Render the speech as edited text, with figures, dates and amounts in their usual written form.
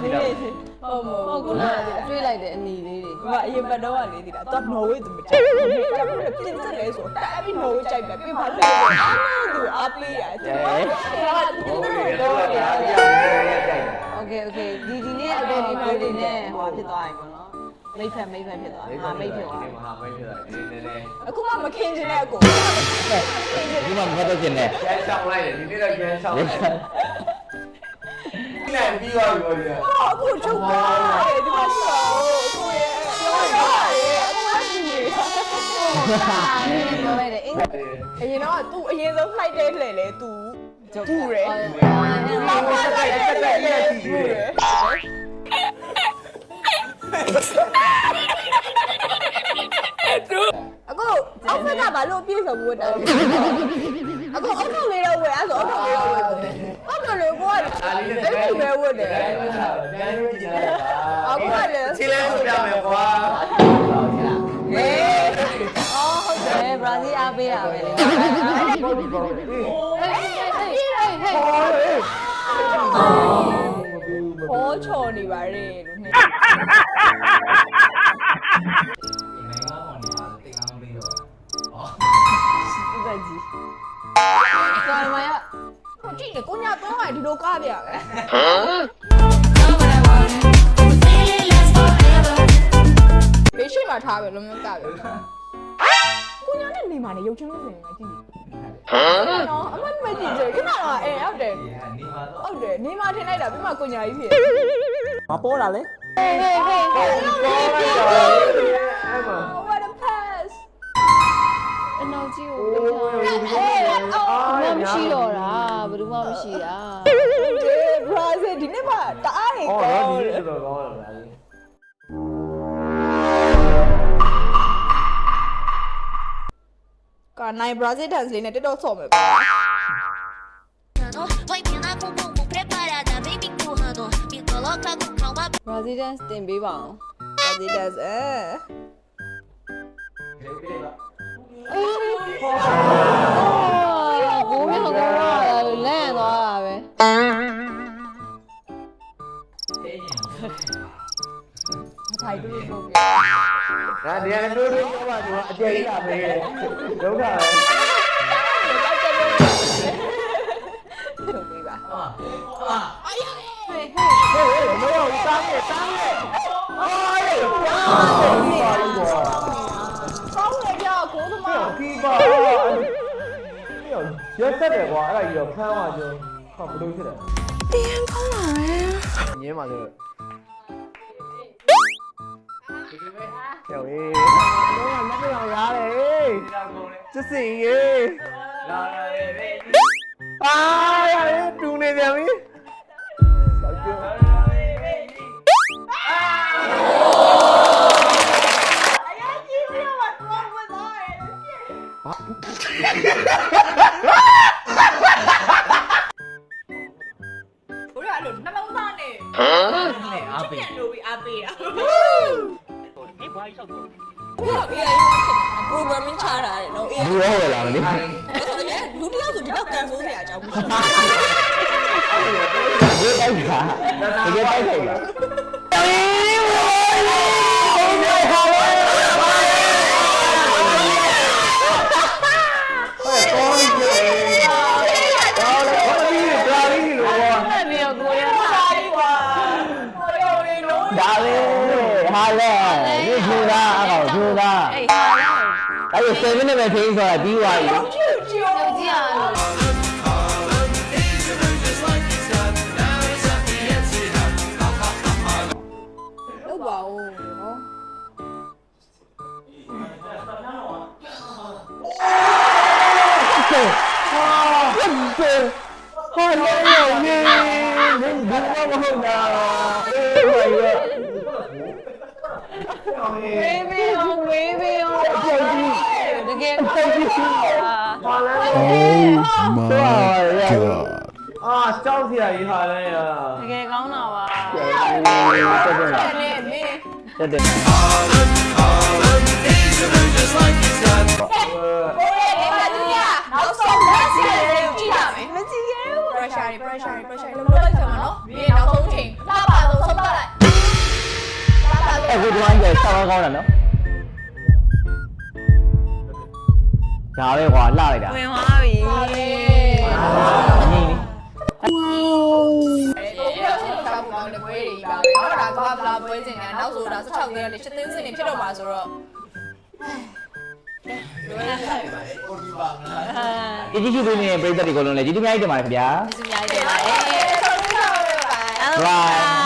လေးလေးဟုတ်ခုနကတွေးလိုက်တဲ့အနီလေးတွေ အရင်ပတ်တော့ကလေးဒီလားတော့နော်ဝေးသူမကြိုက်ဘူး။ကျမတို့ပြင်ဆက်လဲဆိုတာပြီးနော်ဝေးကြိုက်တယ်ပြင်ပါလေ။သူအားပေးရကျမတို့โอเคဒီနေ့အပေါ်ဒီလိုလေးနဲ့ဟိုဖြစ်သွားပြီပေါ့နော်မိတ်ဖက်ဖြစ်သွားဟာမိတ်ဖြစ်သွား မဟာမိတ်ဖြစ်သွားတယ်နည်းနည်း အခုမှမခင်းခြင်းနဲ့အကို ဒီမှာမဟုတ်တော့ကျင်တယ် ကျန်းချောင်းလိုက်တယ်ဒီနေ့တော့ကျန်းချောင်းလိုက်တယ်နိုင်ပြီးသွားပြီဗျာ အခုချုပ်သွားတယ်ဒီမှာဆိုကိုရဲ့ပြောရတယ်အခုမှရှိနေ ပြောလိုက်တယ်အင်း အရင်တော့သူအရင်ဆုံး flight တဲ့လှည့်လေသူတူတယ် အခုအောက်ဖက်ကဘာလို့ပြည့်စုံဝတ်တာလဲအခုအောက်ထောက်လေးတော့ဝယ်အဲ့ဆိုအောက်ထောက်လေးတော့ဝယ်အောက်ထောက်လေးကိုကအဲ့ဒီပဲဝတ်တယ် ပြန်ရွေးကြည့်လိုက်ပါ အခုကလည်း ခြေလဲဆိုပြမယ်ကွာ ဟေး အော်ဟုတ်တယ်ဘရာဇီးအားပေးတာပဲလေဟောချော်နေပါရဲ့လို့နှစ် ဒီကကြီးကာမယာ ကိုကြည့်နေကိုညာတော့ကဒီလိုကားပြပဲဘေးရှိမှထားပဲလုံးလုံးကားပဲကိုညာနဲ့နေမှာနေရုပ်ချင်းလို့ဆိုရင်ကြည့်နော်အမမကြည့်ကြခဏတော့ဟုတ်တယ် နေမှာတော့ ဟုတ်တယ်နေမှာထင်လိုက်တာပြီးမှကိုညာကြီးဖြစ် မပေါ်လာလေ What a pass အနောက်ကြီးကိုမရှိတော့တာဘယ်သူမှမရှိတာ Brazil ဒီနေ့မှတအားနေ အော် ကော တော့ င်း ဒီ တယ် နေ့တော့ကောင်းတယ်ဗျာ ကနိုင် Brazil dance လေးနဲ့တက်တော့ဆော့မယ်ကွာ Vai pena com bumbum preparada, vem me empurrando, me coloca com calma. ဘရာဇီးဒန်စ်တင်ပေးပါအောင် Brazil dance ဘိုးမြောက်ကတော့လန့်သွားတာပဲ ထိုင်တူတူလုပ်ပြ ဒါဒီကတိုးတိုးပြောပါကျွန်တော်အကျယ်ကြီးလာပေးတယ်ဒုက္ခပဲ ထုတ်ပေးပါ ဟာ ဟေး ဟေးလောတားခဲ့အော်ရေပါပြီကွာ ကောင်းတယ်ကြောကိုသမား ကီပါရက်ဆက်တယ်ကွာအဲ့ဒါကြီးတော့ဖမ်းသွားကျွန်တော်ဘယ်လိုဖြစ်လဲ တင်းကောင်းလာပဲ ညင်းပါဆိုကျော်ရေးတော့မပြောင်းရားလေကျစင်ရေးလာလေအာရတူနေပြန်ပြီဆောက်ကျော်ဘိုးရအဲ့လိုနှမုံးသားနဲ့ နဲ့အားပေး ပြန်လို့ပြီးအားပေးတာဒီဘာကြီးဆောက်တော့ဘိုးက AI programming ချတာတယ်နော် AI ဘူးရောဝယ်လာမလို့ လူတယောက်ဆိုဒီတော့ကန်ဆိုးစရာအကြောင်းမရှိ ဒီတိုက်တာဒီတိုက်ခိုက်တာဒါလေဟာလေဒီကျူတာအော်ကျူတာ အေးဟာလား အဲ့ဒီ7မိနစ်ပဲထိန်းဆိုတာပြီးသွားပြီ ဘူးကြည့်ကြည့် တော့ကြည့်ရအောင် လောက်ပါဦးနော် ဟာလေနေဘယ်မှာမဟုတ်တာအေးပါရဲ့ ဝေးပေးအောင်တကယ်ကိုဟာ ဟာလဲ Oh my god. အာကြောက်စရာကြီးဟာလဲရ တကယ်ကောင်းတာပါ နဲ့နေ တက်တယ် ဘိုးရဲ့ဒီမှာသူကနောက်ဆုံးလက်စီလေးကိုကြည့်ရမယ်မကြည့်ရဘူး pressure လုံးလုံးလိုက်ဆံမနော်ဒီနောက်ဆုံးချိန်လှပါဆုံး ဝိုင်းကျဆောက်ကောင်းတာနော်ဒါပဲကွာလှလိုက်တာ ဝင်သွားပြီ ငိမ့်နေ တောင်းကောင်းတဲ့ပွဲတွေပါပဲဟုတ်လားဘာလာပွဲစဉ်ကနောက်ဆိုတာ16သိန်းနဲ့7သိန်းစင်နေဖြစ်တော့မှာဆိုတော့ ဒီကြည့်ပေးနေတဲ့ပရိသတ်တွေကိုလုံးလည်းကျေးဇူးများကြီးတင်ပါတယ်ခင်ဗျာ ကျေးဇူးများကြီးတင်ပါတယ် ဟုတ်ပါ Bye